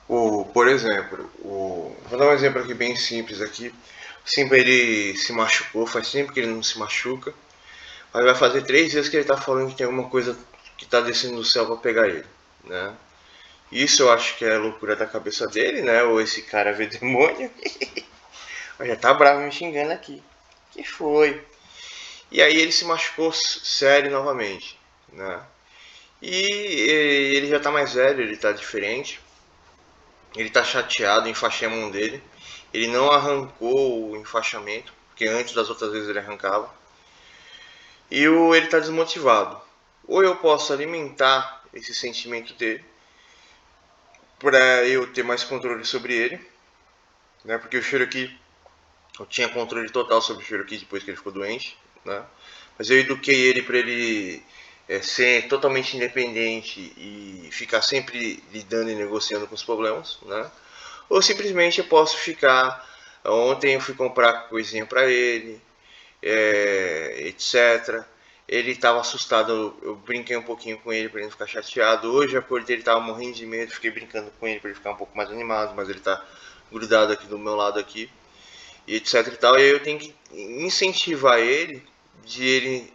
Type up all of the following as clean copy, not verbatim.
Por exemplo, vou dar um exemplo aqui bem simples aqui. Sempre ele se machucou, faz tempo que ele não se machuca. Mas vai fazer 3 dias que ele tá falando que tem alguma coisa que tá descendo do céu pra pegar ele, né? Isso eu acho que é loucura da cabeça dele, né? Ou esse cara vê demônio. Mas já tá bravo me xingando aqui. Que foi? E aí ele se machucou sério novamente, né? E ele já tá mais velho, ele tá diferente. Ele tá chateado, enfaixei a mão dele. Ele não arrancou o enfaixamento, porque antes das outras vezes ele arrancava. E ele tá desmotivado. Ou eu posso alimentar esse sentimento dele para eu ter mais controle sobre ele, né? Porque o Cherokee, eu tinha controle total sobre o Cherokee depois que ele ficou doente, né? Mas eu eduquei ele para ele ser totalmente independente e ficar sempre lidando e negociando com os problemas, né? Ou simplesmente eu posso ficar. Ontem eu fui comprar coisinha para ele, etc. Ele estava assustado, eu brinquei um pouquinho com ele para ele não ficar chateado. Hoje a cor dele estava morrendo de medo, fiquei brincando com ele para ele ficar um pouco mais animado, mas ele está grudado aqui do meu lado aqui, e etc e tal. E aí eu tenho que incentivar ele de ele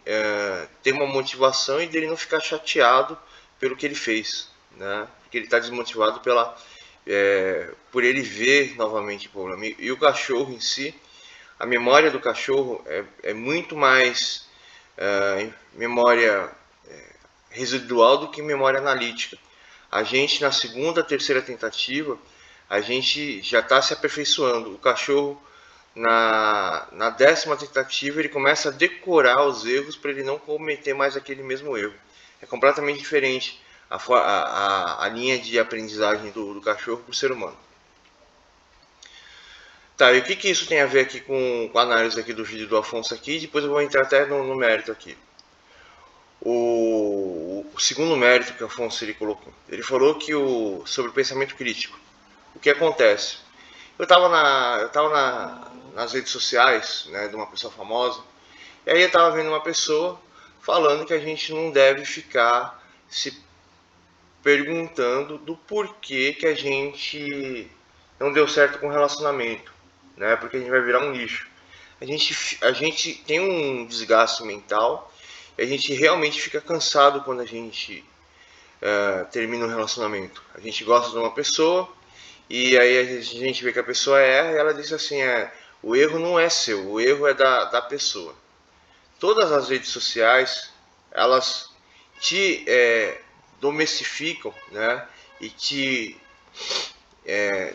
ter uma motivação e dele não ficar chateado pelo que ele fez, né? Porque ele está desmotivado por ele ver novamente o problema. E o cachorro em si, a memória do cachorro é muito mais memória residual do que memória analítica. A gente, na segunda, terceira tentativa, a gente já está se aperfeiçoando. O cachorro, na 10ª tentativa, ele começa a decorar os erros para ele não cometer mais aquele mesmo erro. É completamente diferente a linha de aprendizagem do cachorro para o ser humano. Tá, e o que isso tem a ver aqui com a análise aqui do vídeo do Afonso aqui? Depois eu vou entrar até no mérito aqui. O segundo mérito que o Afonso ele colocou, ele falou que sobre o pensamento crítico. O que acontece? Eu tava nas redes sociais, né, de uma pessoa famosa, e aí eu tava vendo uma pessoa falando que a gente não deve ficar se perguntando do porquê que a gente não deu certo com o relacionamento, né? Porque a gente vai virar um lixo. A gente tem um desgaste mental e a gente realmente fica cansado quando a gente termina um relacionamento. A gente gosta de uma pessoa e aí a gente vê que a pessoa erra e ela diz assim, o erro não é seu, o erro é da pessoa. Todas as redes sociais, elas te domestificam, né? E te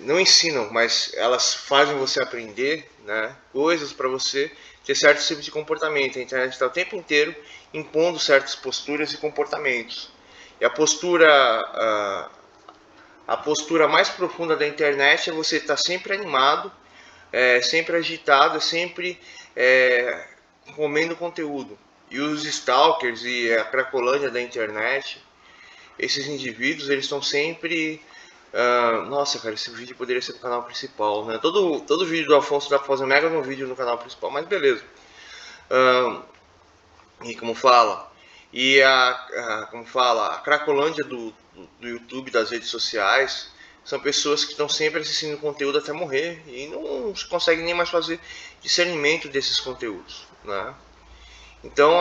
não ensinam, mas elas fazem você aprender, né, coisas para você ter certos tipos de comportamento. A internet está o tempo inteiro impondo certas posturas e comportamentos. E a postura mais profunda da internet é você estar sempre animado, sempre agitado, sempre comendo conteúdo. E os stalkers e a cracolândia da internet, esses indivíduos, eles estão sempre nossa, cara, esse vídeo poderia ser no canal principal, né? Todo vídeo do Afonso dá pra fazer um mega no vídeo no canal principal, mas beleza. E como fala, como fala, a cracolândia do YouTube, das redes sociais, são pessoas que estão sempre assistindo conteúdo até morrer e não conseguem nem mais fazer discernimento desses conteúdos, né? Então,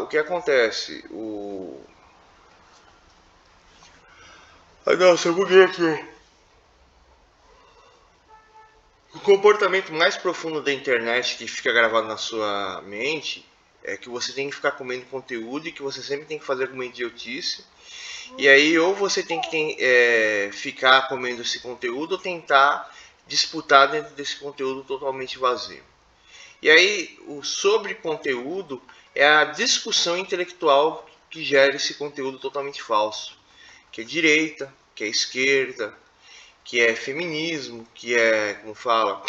o que acontece? Nossa, eu buguei aqui. O comportamento mais profundo da internet que fica gravado na sua mente é que você tem que ficar comendo conteúdo e que você sempre tem que fazer alguma idiotice. E aí, ou você tem que ficar comendo esse conteúdo ou tentar disputar dentro desse conteúdo totalmente vazio. E aí, o sobre conteúdo é a discussão intelectual que gera esse conteúdo totalmente falso, que é direita, que é esquerda, que é feminismo, que é, como fala,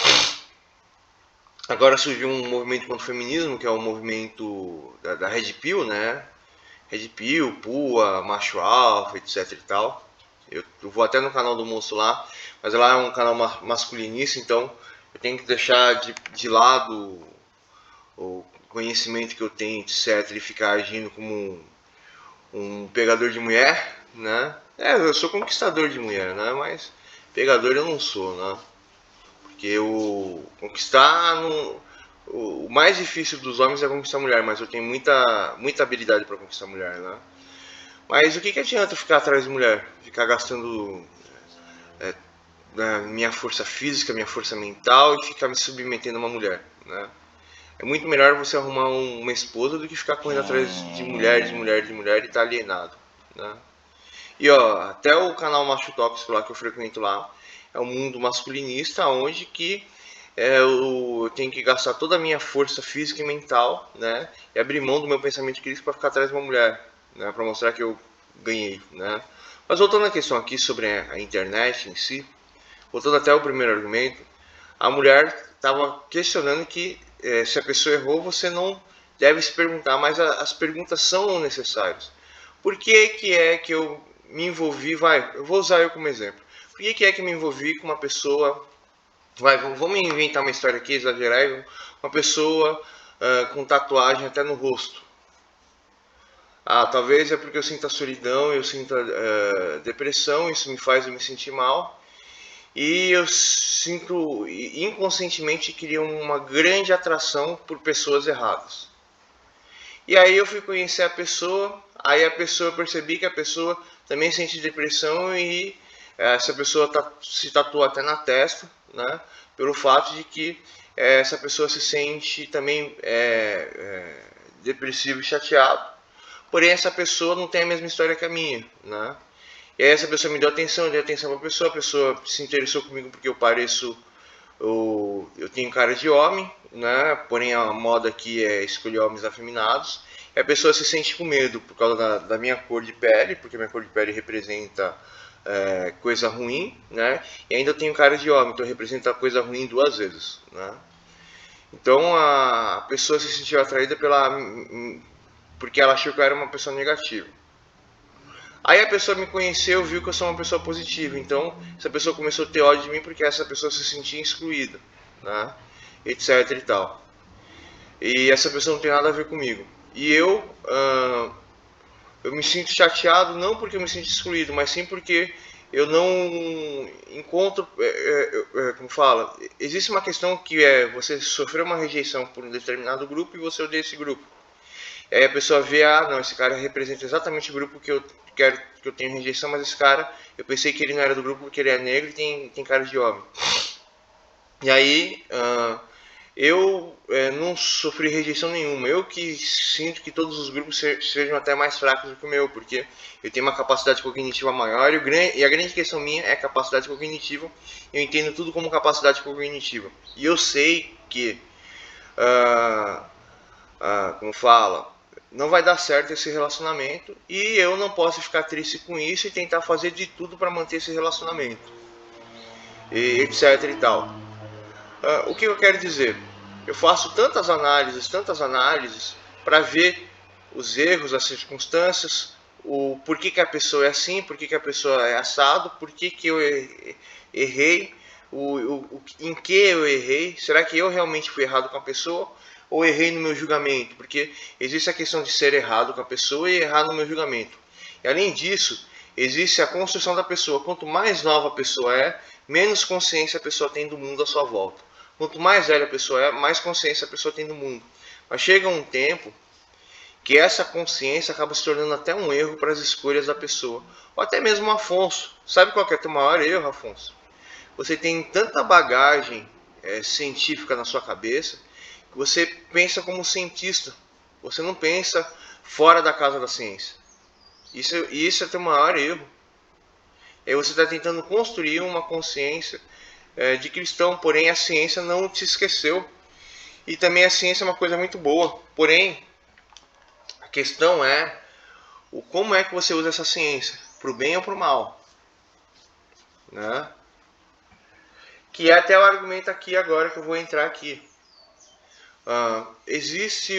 agora surgiu um movimento contra o feminismo, que é o movimento da Red Pill, né? Red Pill, Pua, Macho Alfa, etc e tal. Eu vou até no canal do moço lá, mas lá é um canal masculinista, então eu tenho que deixar de lado o conhecimento que eu tenho, etc, e ficar agindo como um pegador de mulher, né? Eu sou conquistador de mulher, né? Mas pegador eu não sou, né? Porque o conquistar o mais difícil dos homens é conquistar a mulher, mas eu tenho muita habilidade para conquistar a mulher, né? Mas o que adianta ficar atrás de mulher? Ficar gastando minha força física, minha força mental e ficar me submetendo a uma mulher, né? É muito melhor você arrumar uma esposa do que ficar correndo atrás de mulher e estar alienado, né? E ó, até o canal Macho Tóxico lá que eu frequento lá é um mundo masculinista onde que eu tenho que gastar toda a minha força física e mental, né? E abrir mão do meu pensamento crítico para ficar atrás de uma mulher, né? Para mostrar que eu ganhei, né? Mas voltando à questão aqui sobre a internet em si, voltando até o primeiro argumento, a mulher estava questionando que se a pessoa errou, você não deve se perguntar, mas as perguntas são necessárias. Por que é que eu me envolvi? Eu vou usar eu como exemplo. Por que é que me envolvi com uma pessoa? Vamos inventar uma história aqui, exagerar. Uma pessoa com tatuagem até no rosto. Ah, talvez é porque eu sinto a solidão, eu sinto a depressão, isso me faz eu me sentir mal. E eu sinto, inconscientemente, cria uma grande atração por pessoas erradas. E aí eu fui conhecer a pessoa, aí a pessoa, eu percebi que a pessoa também sente depressão e essa pessoa se tatua até na testa, né? Pelo fato de que essa pessoa se sente também depressivo e chateado. Porém, essa pessoa não tem a mesma história que a minha, né? E aí essa pessoa me deu atenção, eu dei atenção pra pessoa, a pessoa se interessou comigo porque eu pareço, eu tenho cara de homem, né? Porém a moda aqui é escolher homens afeminados. E a pessoa se sente com medo por causa da minha cor de pele, porque minha cor de pele representa coisa ruim, né? E ainda eu tenho cara de homem, então representa coisa ruim duas vezes, né? Então a pessoa se sentiu atraída porque ela achou que eu era uma pessoa negativa. Aí a pessoa me conheceu, viu que eu sou uma pessoa positiva. Então, essa pessoa começou a ter ódio de mim porque essa pessoa se sentia excluída, né? Etc e tal. E essa pessoa não tem nada a ver comigo. E eu me sinto chateado não porque eu me sinto excluído, mas sim porque eu não encontro, como fala, existe uma questão que é você sofreu uma rejeição por um determinado grupo e você odeia esse grupo. E aí a pessoa vê, não, esse cara representa exatamente o grupo que eu quero, que eu tenho rejeição, mas esse cara, eu pensei que ele não era do grupo porque ele é negro e tem cara de homem. E aí, eu não sofri rejeição nenhuma. Eu que sinto que todos os grupos sejam até mais fracos do que o meu, porque eu tenho uma capacidade cognitiva maior e a grande questão minha é capacidade cognitiva. Eu entendo tudo como capacidade cognitiva. E eu sei que, como fala, não vai dar certo esse relacionamento e eu não posso ficar triste com isso e tentar fazer de tudo para manter esse relacionamento, e etc e tal. O que eu quero dizer? Eu faço tantas análises para ver os erros, as circunstâncias, o porquê que a pessoa é assim, porquê que a pessoa é assado, porquê que eu errei, em que eu errei, será que eu realmente fui errado com a pessoa ou errei no meu julgamento? Porque existe a questão de ser errado com a pessoa e errar no meu julgamento. E além disso, existe a construção da pessoa. Quanto mais nova a pessoa é, menos consciência a pessoa tem do mundo à sua volta. Quanto mais velha a pessoa é, mais consciência a pessoa tem do mundo. Mas chega um tempo que essa consciência acaba se tornando até um erro para as escolhas da pessoa. Ou até mesmo o Afonso. Sabe qual que é o teu maior erro, Afonso? Você tem tanta bagagem científica na sua cabeça que você pensa como cientista. Você não pensa fora da casa da ciência. Isso é teu maior erro. E você está tentando construir uma consciência de cristão, porém a ciência não te esqueceu. E também a ciência é uma coisa muito boa, porém a questão é como é que você usa essa ciência, para o bem ou para o mal, né? Que é até o argumento aqui agora que eu vou entrar aqui. Existe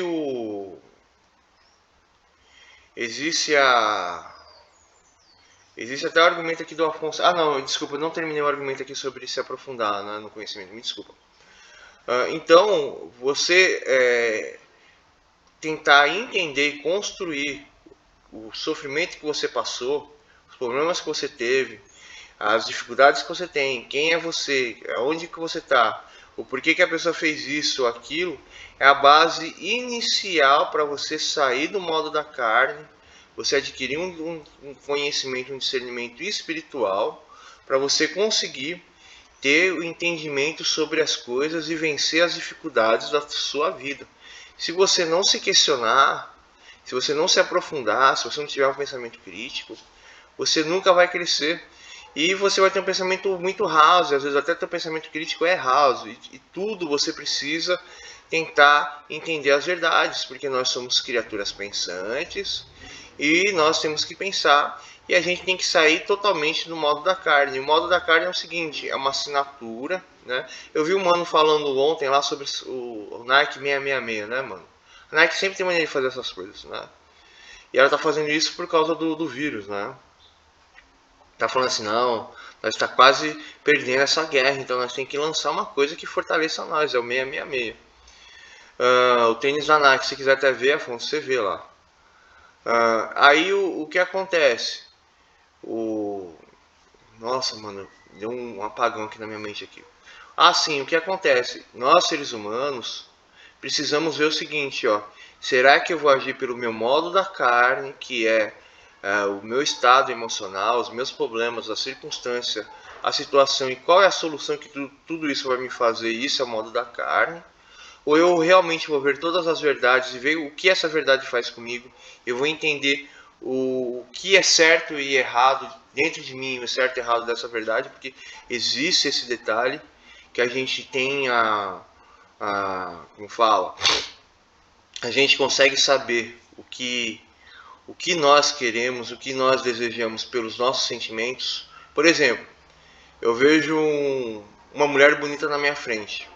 até o argumento aqui do Afonso. Não, desculpa, eu não terminei o argumento aqui sobre se aprofundar, né, no conhecimento. Me desculpa. Então, você tentar entender e construir o sofrimento que você passou, os problemas que você teve, as dificuldades que você tem, quem é você, onde que você está, o porquê que a pessoa fez isso ou aquilo, é a base inicial para você sair do modo da carne, você adquirir um conhecimento, um discernimento espiritual, para você conseguir ter o entendimento sobre as coisas e vencer as dificuldades da sua vida. Se você não se questionar, se você não se aprofundar, se você não tiver um pensamento crítico, você nunca vai crescer. E você vai ter um pensamento muito raso, às vezes até teu pensamento crítico é raso. E tudo você precisa tentar entender as verdades, porque nós somos criaturas pensantes e nós temos que pensar. E a gente tem que sair totalmente do modo da carne. O modo da carne é o seguinte, é uma assinatura, né? Eu vi um mano falando ontem lá sobre o Nike 666, né, mano? A Nike sempre tem maneira de fazer essas coisas, né? E ela tá fazendo isso por causa do vírus, né? Tá falando assim, não, nós está quase perdendo essa guerra, então nós temos que lançar uma coisa que fortaleça nós, é o 666. O tênis da Nike, se quiser até ver, Afonso, você vê lá. Aí o que acontece? Nossa, mano, deu um apagão aqui na minha mente aqui. Sim, o que acontece? Nós, seres humanos, precisamos ver o seguinte, ó. Será que eu vou agir pelo meu modo da carne, que é o meu estado emocional, os meus problemas, a circunstância, a situação e qual é a solução que tudo isso vai me fazer? Isso é o modo da carne. Ou eu realmente vou ver todas as verdades e ver o que essa verdade faz comigo. Eu vou entender o que é certo e errado dentro de mim, o certo e errado dessa verdade, porque existe esse detalhe que a gente tem como fala, a gente consegue saber o que nós queremos, o que nós desejamos pelos nossos sentimentos. Por exemplo, eu vejo uma mulher bonita na minha frente.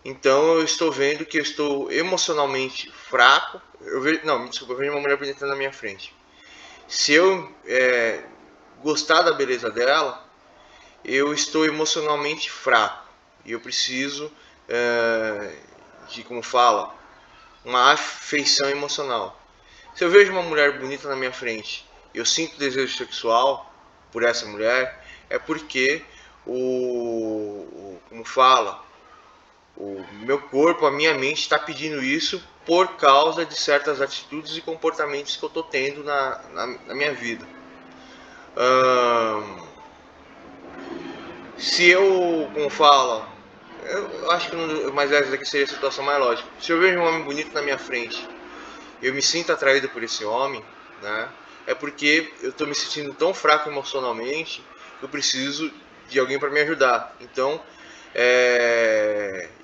Então eu estou vendo que eu estou emocionalmente fraco. Eu vejo uma mulher bonita na minha frente. Se eu gostar da beleza dela, eu estou emocionalmente fraco. E eu preciso de, como fala, uma afeição emocional. Se eu vejo uma mulher bonita na minha frente e eu sinto desejo sexual por essa mulher, é porque como fala, o meu corpo, a minha mente está pedindo isso por causa de certas atitudes e comportamentos que eu estou tendo na minha vida. Se eu, como fala, eu acho que não, mas essa daqui seria a situação mais lógica. Se eu vejo um homem bonito na minha frente, eu me sinto atraído por esse homem, né? É porque eu estou me sentindo tão fraco emocionalmente que eu preciso de alguém para me ajudar. Então,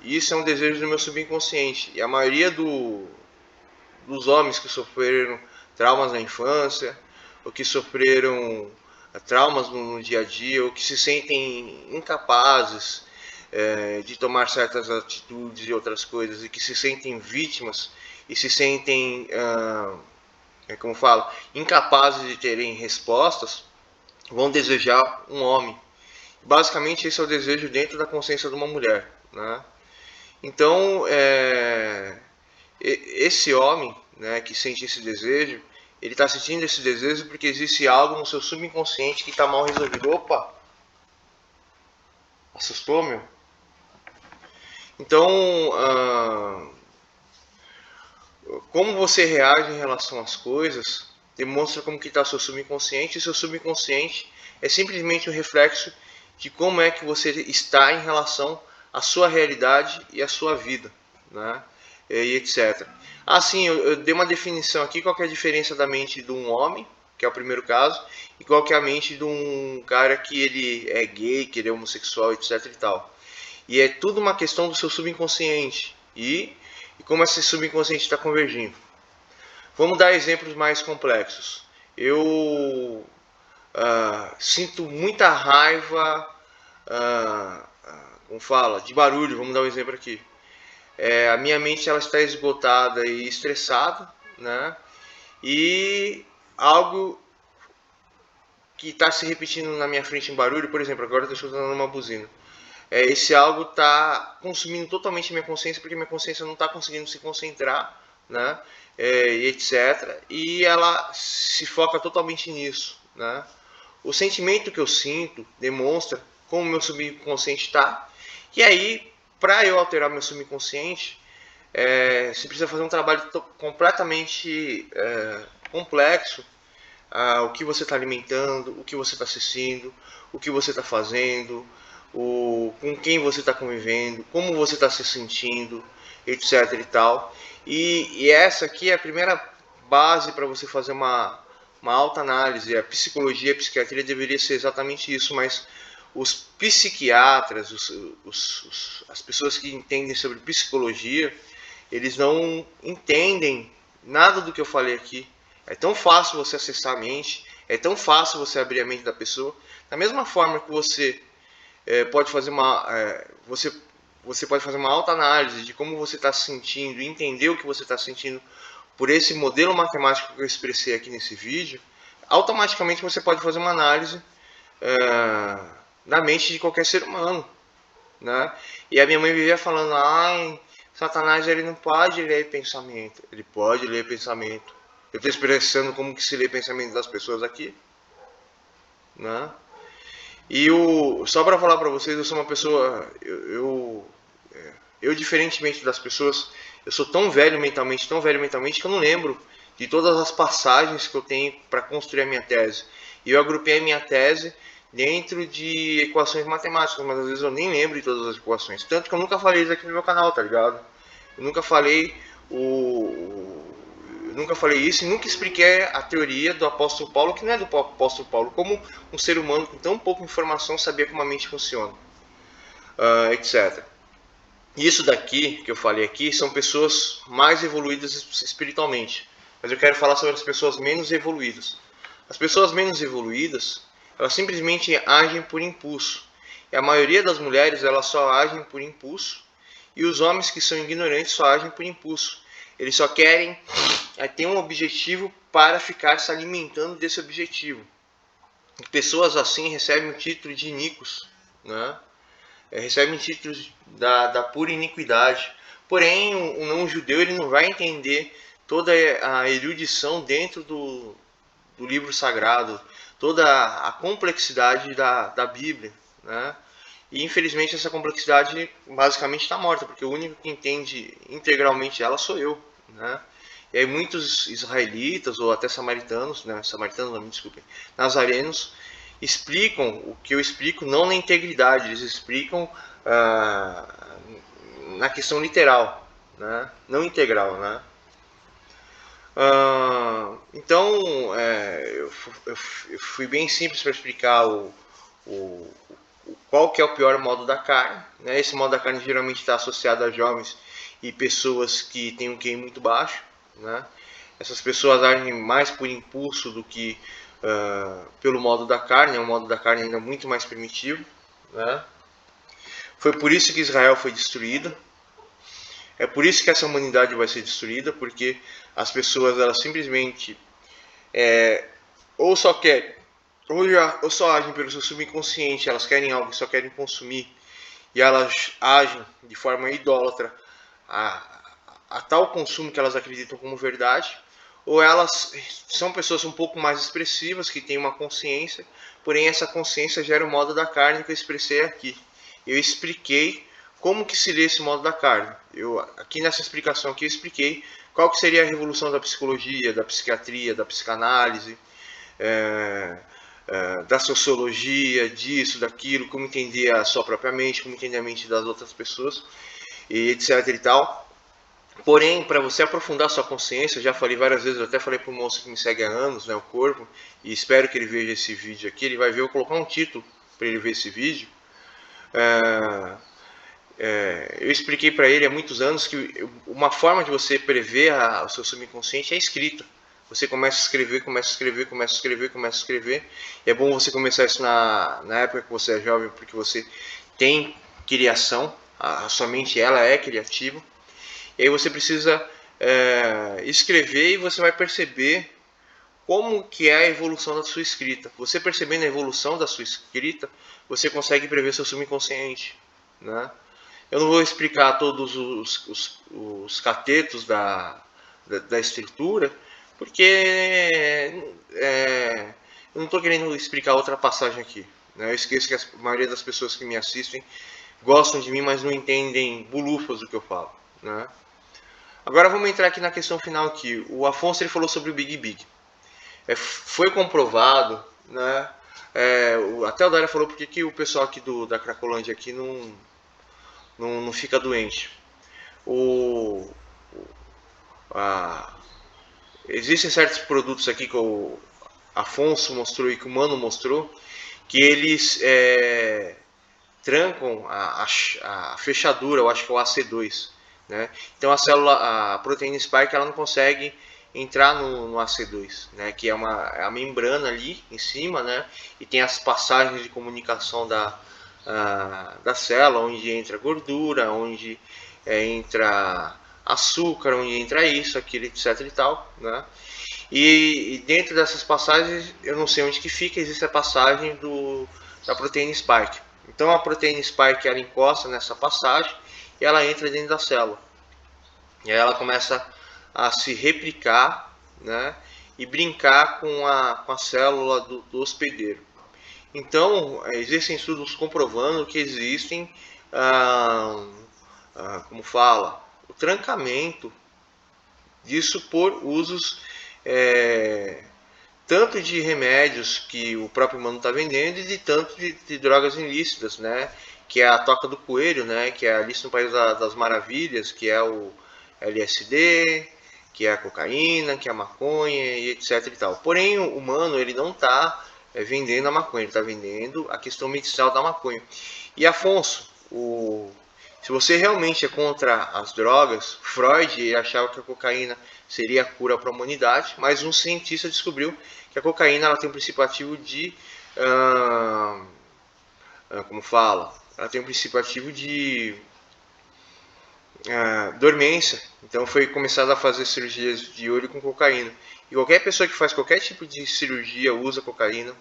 isso é um desejo do meu subconsciente. E a maioria dos homens que sofreram traumas na infância, ou que sofreram traumas no dia a dia, ou que se sentem incapazes de tomar certas atitudes e outras coisas, e que se sentem vítimas e se sentem, como falo, incapazes de terem respostas, vão desejar um homem. Basicamente esse é o desejo dentro da consciência de uma mulher, né? Então, esse homem, né, que sente esse desejo, ele está sentindo esse desejo porque existe algo no seu subconsciente que está mal resolvido. Opa! Assustou, meu? Então, como você reage em relação às coisas demonstra como que está o seu subconsciente, e seu subconsciente é simplesmente um reflexo de como é que você está em relação à sua realidade e à sua vida, né? E etc. Sim, eu dei uma definição aqui, qual que é a diferença da mente de um homem, que é o primeiro caso, e qual que é a mente de um cara que ele é gay, que ele é homossexual, etc e tal. E é tudo uma questão do seu subconsciente e como esse subconsciente está convergindo. Vamos dar exemplos mais complexos. Eu sinto muita raiva, como fala, de barulho. Vamos dar um exemplo aqui. A minha mente ela está esgotada e estressada, né? E algo que está se repetindo na minha frente em barulho, por exemplo, agora eu estou escutando uma buzina. Esse algo está consumindo totalmente minha consciência, porque minha consciência não está conseguindo se concentrar, né? E etc. E ela se foca totalmente nisso, né? o sentimento que eu sinto demonstra como meu subconsciente está. E aí, para eu alterar meu subconsciente, você precisa fazer um trabalho completamente complexo. O que você está alimentando, o que você está assistindo, o que você está fazendo, com quem você está convivendo, como você está se sentindo, etc. e tal. E essa aqui é a primeira base para você fazer uma autoanálise. A psicologia, a psiquiatria deveria ser exatamente isso, mas os psiquiatras, as pessoas que entendem sobre psicologia, eles não entendem nada do que eu falei aqui. É tão fácil você acessar a mente, é tão fácil você abrir a mente da pessoa. Da mesma forma que você pode fazer você pode fazer uma autoanálise de como você está se sentindo, entender o que você está sentindo por esse modelo matemático que eu expressei aqui nesse vídeo, automaticamente você pode fazer uma análise na mente de qualquer ser humano, né? E a minha mãe vivia falando, ai, Satanás ele não pode ler pensamento. Ele pode ler pensamento. Eu estou expressando como que se lê pensamento das pessoas aqui, né? E só para falar para vocês, eu sou uma pessoa, eu diferentemente das pessoas, eu sou tão velho mentalmente que eu não lembro de todas as passagens que eu tenho para construir a minha tese. E eu agrupei a minha tese dentro de equações matemáticas, mas às vezes eu nem lembro de todas as equações. Tanto que eu nunca falei isso aqui no meu canal, tá ligado? Eu nunca falei eu nunca falei isso e nunca expliquei a teoria do apóstolo Paulo, que não é do apóstolo Paulo, como um ser humano com tão pouca informação sabia como a mente funciona, etc. Isso daqui que eu falei aqui são pessoas mais evoluídas espiritualmente, mas eu quero falar sobre as pessoas menos evoluídas. As pessoas menos evoluídas, elas simplesmente agem por impulso. E a maioria das mulheres, elas só agem por impulso, e os homens que são ignorantes só agem por impulso. Eles só querem ter um objetivo para ficar se alimentando desse objetivo. Pessoas assim recebem o título de iníquos, né? Recebem títulos da pura iniquidade. Porém, o não-judeu ele não vai entender toda a erudição dentro do livro sagrado, toda a complexidade da Bíblia, né? E infelizmente essa complexidade basicamente está morta, porque o único que entende integralmente ela sou eu, né? E aí muitos israelitas ou até samaritanos, né? Samaritanos, não me desculpem, nazarenos, explicam o que eu explico não na integridade, eles explicam na questão literal, né? Não integral, né? Então, eu fui bem simples para explicar qual que é o pior modo da carne, né? Esse modo da carne geralmente está associado a jovens e pessoas que têm um QI muito baixo, né? Essas pessoas agem mais por impulso do que pelo modo da carne, é um modo da carne ainda muito mais primitivo, né? Foi por isso que Israel foi destruída. É por isso que essa humanidade vai ser destruída, porque as pessoas elas simplesmente ou só querem, ou só agem pelo seu subconsciente, elas querem algo, só querem consumir, e elas agem de forma idólatra a tal consumo que elas acreditam como verdade, ou elas são pessoas um pouco mais expressivas, que têm uma consciência, porém essa consciência gera o modo da carne que eu expressei aqui. Eu expliquei como que seria esse modo da carne. Aqui nessa explicação aqui eu expliquei qual que seria a revolução da psicologia, da psiquiatria, da psicanálise, da sociologia, disso, daquilo, como entender a sua própria mente, como entender a mente das outras pessoas, e etc e tal. Porém, para você aprofundar sua consciência, eu já falei várias vezes, eu até falei para o moço que me segue há anos, né, o Corvo, e espero que ele veja esse vídeo aqui, ele vai ver, eu vou colocar um título para ele ver esse vídeo. Eu expliquei para ele há muitos anos que uma forma de você prever o seu subconsciente é a escrita. Você começa a escrever, começa a escrever, começa a escrever, começa a escrever. E é bom você começar isso na época que você é jovem, porque você tem criação, a sua mente ela é criativa. E aí você precisa escrever e você vai perceber como que é a evolução da sua escrita. Você percebendo a evolução da sua escrita, você consegue prever seu subconsciente, né? Eu não vou explicar todos os catetos da estrutura, porque Eu não estou querendo explicar outra passagem aqui, né? Eu esqueço que a maioria das pessoas que me assistem gostam de mim, mas não entendem bulufas do que eu falo, né? Agora vamos entrar aqui na questão final aqui. O Afonso ele falou sobre o Big Big. Foi comprovado, né? Até o Dário falou porque que o pessoal aqui da Cracolândia aqui não fica doente. A, Existem certos produtos aqui que o Afonso mostrou e que o Mano mostrou, que eles trancam a fechadura, eu acho que é o AC2, né? Então a proteína spike ela não consegue entrar no AC2, né? Que é a membrana ali em cima, né? E tem as passagens de comunicação da célula, onde entra gordura, onde entra açúcar, onde entra isso, aquilo, etc e tal, né? E dentro dessas passagens, eu não sei onde que fica, existe a passagem da proteína spike. Então a proteína spike ela encosta nessa passagem e ela entra dentro da célula. E aí ela começa a se replicar, né, e brincar com a célula do hospedeiro. Então existem estudos comprovando que existem, como fala, o trancamento disso por usos tanto de remédios que o próprio Mano está vendendo e de tanto de drogas ilícitas, né? Que é a toca do coelho, né? Que é a Alice no País das Maravilhas, que é o LSD, que é a cocaína, que é a maconha e etc e tal. Porém, o Mano ele não está vendendo a maconha, ele está vendendo a questão medicinal da maconha. E Afonso, se você realmente é contra as drogas, Freud achava que a cocaína seria a cura para a humanidade, mas um cientista descobriu que a cocaína ela tem um princípio ativo de, como fala, ela tem um princípio ativo de dormência. Então foi começado a fazer cirurgias de olho com cocaína. E qualquer pessoa que faz qualquer tipo de cirurgia usa cocaína.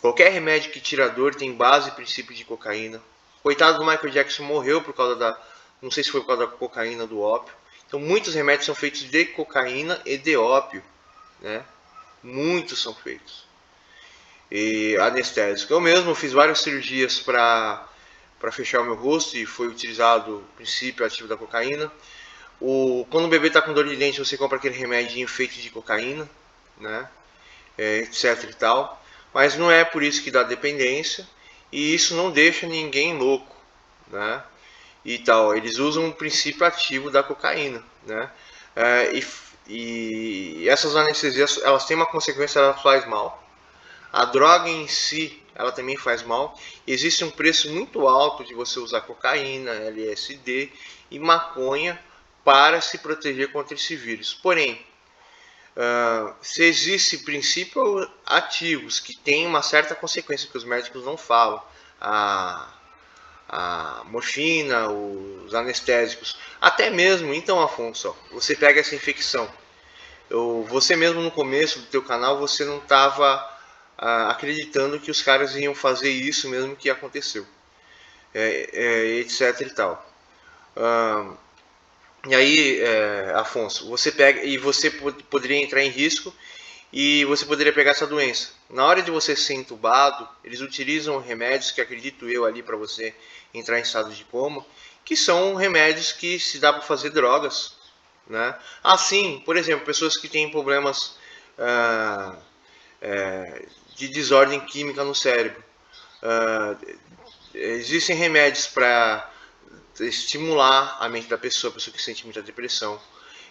Qualquer remédio que tira dor tem base e princípio de cocaína. Coitado do Michael Jackson morreu por causa não sei se foi por causa da cocaína ou do ópio. Então muitos remédios são feitos de cocaína e de ópio, né? Muitos são feitos. E anestésico. Eu mesmo fiz várias cirurgias para fechar o meu rosto e foi utilizado o princípio ativo da cocaína. Quando o bebê está com dor de dente, você compra aquele remedinho feito de cocaína, né? Etc e tal. Mas não é por isso que dá dependência e isso não deixa ninguém louco, né? E tal, eles usam o princípio ativo da cocaína, né? E essas anestesias, elas têm uma consequência, elas fazem mal. A droga em si, ela também faz mal. Existe um preço muito alto de você usar cocaína, LSD e maconha para se proteger contra esse vírus. Porém, se existem princípios ativos que têm uma certa consequência que os médicos não falam, a morfina, os anestésicos, até mesmo, então Afonso, você pega essa infecção, você mesmo no começo do teu canal, você não estava acreditando que os caras iam fazer isso mesmo que aconteceu, etc e tal. E aí, Afonso, você pega e você poderia entrar em risco e você poderia pegar essa doença. Na hora de você ser entubado, eles utilizam remédios que acredito eu ali para você entrar em estado de coma, que são remédios que se dá para fazer drogas, né? Assim, por exemplo, pessoas que têm problemas de desordem química no cérebro, existem remédios para estimular a mente da pessoa, a pessoa que sente muita depressão.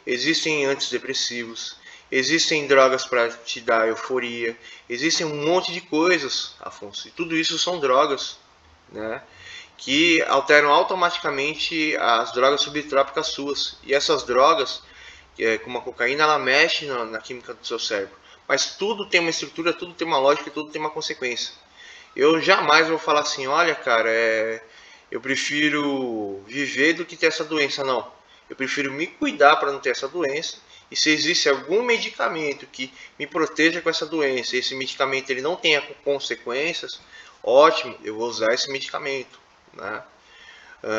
Existem antidepressivos, existem drogas para te dar euforia, existem um monte de coisas, Afonso, e tudo isso são drogas, né, que alteram automaticamente as drogas subtrópicas suas. E essas drogas, como a cocaína, ela mexe na química do seu cérebro. Mas tudo tem uma estrutura, tudo tem uma lógica, tudo tem uma consequência. Eu jamais vou falar assim, olha cara, eu prefiro viver do que ter essa doença, não. Eu prefiro me cuidar para não ter essa doença. E se existe algum medicamento que me proteja com essa doença, e esse medicamento ele não tenha consequências, ótimo, eu vou usar esse medicamento, né?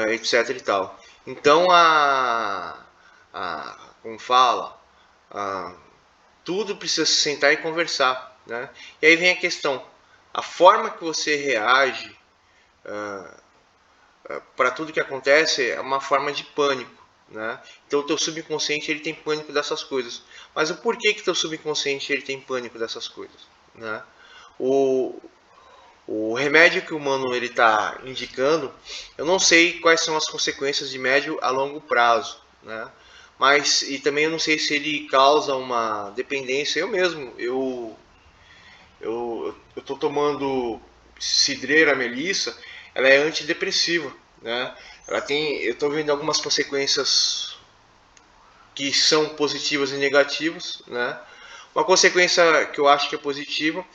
Etc e tal. Então como fala, tudo precisa se sentar e conversar, né? E aí vem a questão, a forma que você reage para tudo que acontece é uma forma de pânico, né? Então o teu subconsciente ele tem pânico dessas coisas. Mas o porquê que teu subconsciente ele tem pânico dessas coisas, né? O, o remédio que o mano ele está indicando, eu não sei quais são as consequências de médio a longo prazo, né? Mas e também eu não sei se ele causa uma dependência. Eu mesmo, eu tô tomando cidreira melissa, ela é antidepressiva, né? Ela tem, eu estou vendo algumas consequências que são positivas e negativas, né? Uma consequência que eu acho que é positiva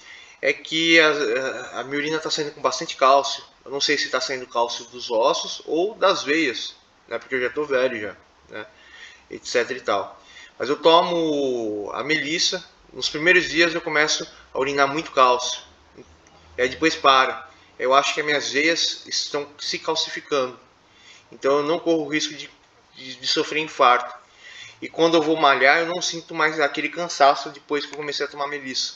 é que a minha urina está saindo com bastante cálcio. Eu não sei se está saindo cálcio dos ossos ou das veias, né? Porque eu já estou velho já, né? Etc e tal. Mas eu tomo a melissa. Nos primeiros dias eu começo a urinar muito cálcio. E aí depois para. Eu acho que as minhas veias estão se calcificando. Então eu não corro o risco de sofrer infarto. E quando eu vou malhar, eu não sinto mais aquele cansaço depois que eu comecei a tomar melissa,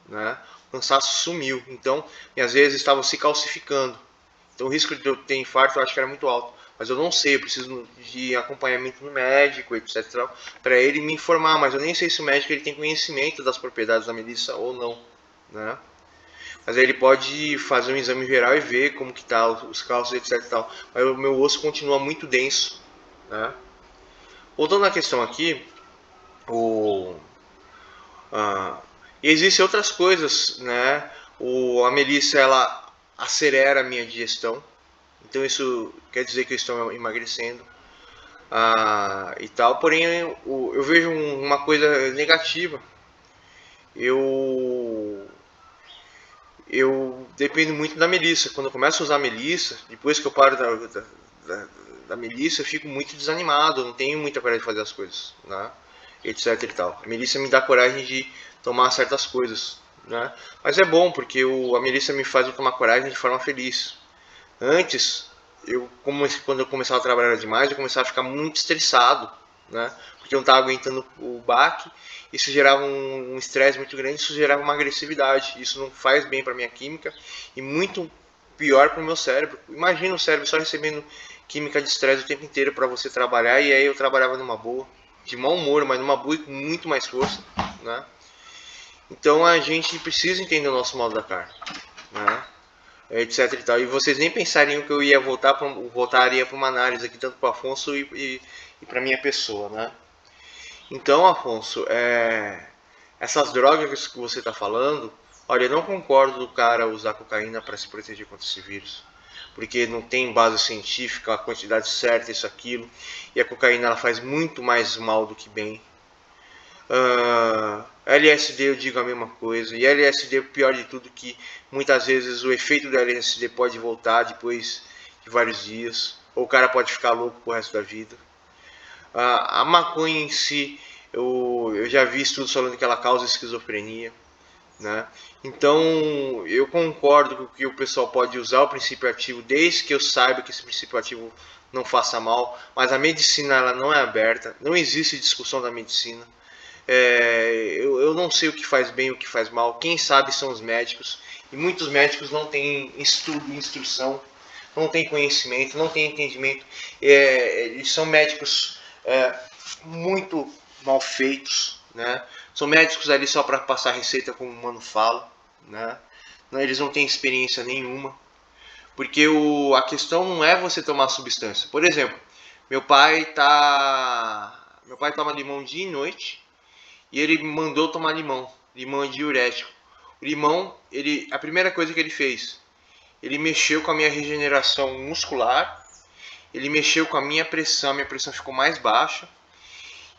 né? O cansaço sumiu. Então, minhas veias estavam se calcificando. Então, o risco de eu ter infarto eu acho que era muito alto. Mas eu não sei, eu preciso de acompanhamento no médico, etc. Para ele me informar. Mas eu nem sei se o médico ele tem conhecimento das propriedades da melissa ou não, né? Mas aí ele pode fazer um exame geral e ver como que tá os cálcios, etc. Mas o meu osso continua muito denso, né? Voltando à questão aqui, o, ah, existem outras coisas, né? A melissa ela acelera a minha digestão, então isso quer dizer que eu estou emagrecendo e tal. Porém, eu vejo uma coisa negativa. Eu eu dependo muito da melissa. Quando eu começo a usar a melissa, depois que eu paro da melissa, eu fico muito desanimado, não tenho muita coragem de fazer as coisas, né? Etc e tal. A melissa me dá coragem de tomar certas coisas, né? Mas é bom porque a melissa me faz eu tomar coragem de forma feliz. Antes, quando eu começava a trabalhar demais, eu começava a ficar muito estressado, né? Porque eu não estava aguentando o baque, isso gerava um estresse muito grande, isso gerava uma agressividade, isso não faz bem para minha química e muito pior para o meu cérebro. Imagina o cérebro só recebendo química de estresse o tempo inteiro para você trabalhar, e aí eu trabalhava numa boa, de mau humor, mas numa boa e com muito mais força, né? Então a gente precisa entender o nosso modo da carne, né? Etc e tal. E vocês nem pensariam que eu ia voltaria para uma análise aqui tanto para o Afonso e para minha pessoa, né? Então, Afonso, essas drogas que você está falando, olha, eu não concordo do cara usar cocaína para se proteger contra esse vírus, porque não tem base científica, a quantidade certa, isso, aquilo, e a cocaína ela faz muito mais mal do que bem. LSD eu digo a mesma coisa. E LSD, o pior de tudo, que muitas vezes o efeito do LSD pode voltar depois de vários dias. Ou o cara pode ficar louco pro resto da vida. A maconha em si, eu já vi estudos falando que ela causa esquizofrenia, né? Então eu concordo que o pessoal pode usar o princípio ativo desde que eu saiba que esse princípio ativo não faça mal. Mas a medicina ela não é aberta, não existe discussão da medicina. Eu não sei o que faz bem e o que faz mal. Quem sabe são os médicos. E muitos médicos não têm estudo, instrução, não têm conhecimento, não têm entendimento. Eles são médicos muito mal feitos, né? São médicos ali só para passar receita como o mano fala, né? Eles não têm experiência nenhuma. Porque a questão não é você tomar substância. Por exemplo, meu pai toma limão dia e noite e ele mandou tomar limão. Limão é diurético. O limão, a primeira coisa que ele fez, ele mexeu com a minha regeneração muscular, ele mexeu com a minha pressão ficou mais baixa.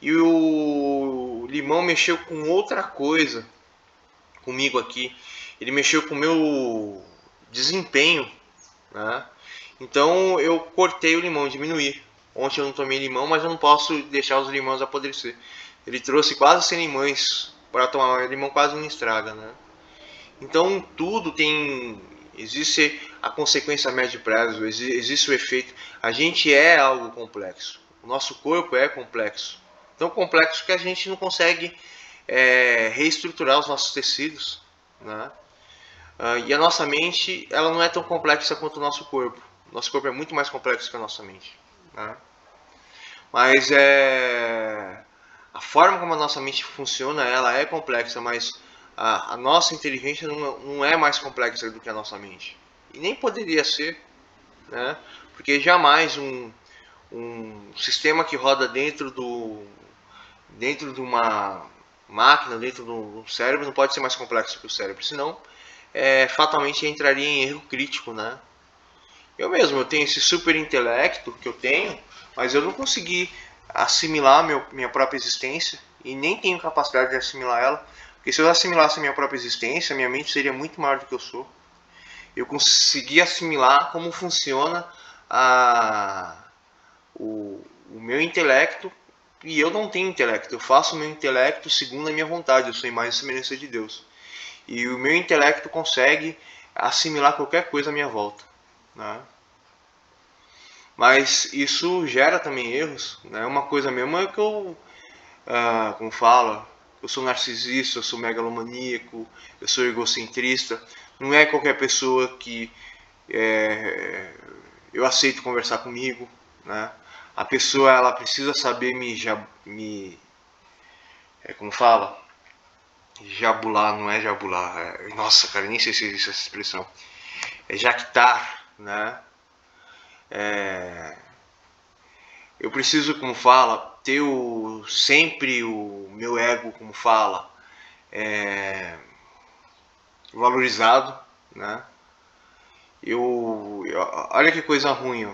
E o limão mexeu com outra coisa comigo aqui. Ele mexeu com o meu desempenho, né? Então eu cortei o limão, diminuí. Ontem eu não tomei limão, mas eu não posso deixar os limões apodrecer. Ele trouxe quase 100 limões para tomar. Limão quase não estraga, né? Então tudo tem, existe a consequência a médio prazo, existe o efeito. A gente é algo complexo. O nosso corpo é complexo. Tão complexo que a gente não consegue reestruturar os nossos tecidos, né? E a nossa mente, ela não é tão complexa quanto o nosso corpo. Nosso corpo é muito mais complexo que a nossa mente, né? Mas a forma como a nossa mente funciona, ela é complexa, mas a nossa inteligência não é mais complexa do que a nossa mente. E nem poderia ser, né? Porque jamais um sistema que roda dentro de uma máquina, dentro do cérebro, não pode ser mais complexo que o cérebro, senão fatalmente entraria em erro crítico, né? Eu tenho esse super intelecto que eu tenho, mas eu não consegui assimilar minha própria existência e nem tenho capacidade de assimilar ela, porque se eu assimilasse a minha própria existência, minha mente seria muito maior do que eu sou. Eu consegui assimilar como funciona o meu intelecto, e eu não tenho intelecto, eu faço o meu intelecto segundo a minha vontade, eu sou imagem e semelhança de Deus. E o meu intelecto consegue assimilar qualquer coisa à minha volta, né? Mas isso gera também erros, né? Uma coisa mesmo é que eu, como fala, eu sou narcisista, eu sou megalomaníaco, eu sou egocentrista. Não é qualquer pessoa que eu aceito conversar comigo, né? A pessoa, ela precisa saber como fala, jabular, não é jabular, nossa, cara, nem sei se existe essa expressão, é jactar, né? Eu preciso, como fala, ter sempre o meu ego, como fala, valorizado, né? Olha que coisa ruim, ó.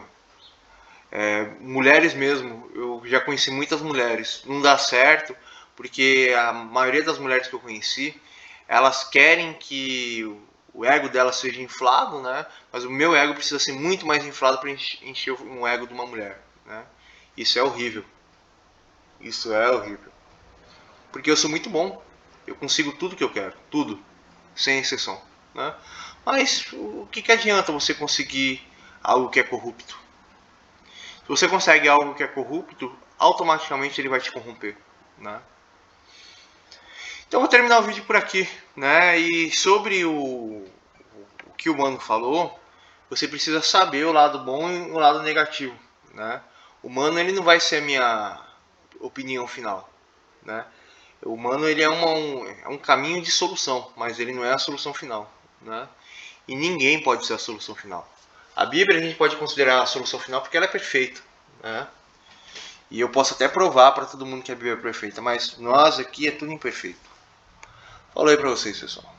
Mulheres mesmo, eu já conheci muitas mulheres, não dá certo, porque a maioria das mulheres que eu conheci, elas querem que o ego delas seja inflado, né? Mas o meu ego precisa ser muito mais inflado para encher um ego de uma mulher, né? Isso é horrível. Isso é horrível. Porque eu sou muito bom. Eu consigo tudo que eu quero. Tudo. Sem exceção. Né? Mas o que adianta você conseguir algo que é corrupto? Se você consegue algo que é corrupto, automaticamente ele vai te corromper. Né? Então eu vou terminar o vídeo por aqui. Né? E sobre o que o Mano falou, você precisa saber o lado bom e o lado negativo. Né? O Mano, ele não vai ser a minha opinião final. Né? O humano, ele é um caminho de solução, mas ele não é a solução final, né? E ninguém pode ser a solução final. A Bíblia a gente pode considerar a solução final porque ela é perfeita, né? E eu posso até provar para todo mundo que a Bíblia é perfeita, mas nós aqui é tudo imperfeito. Falou aí para vocês, pessoal.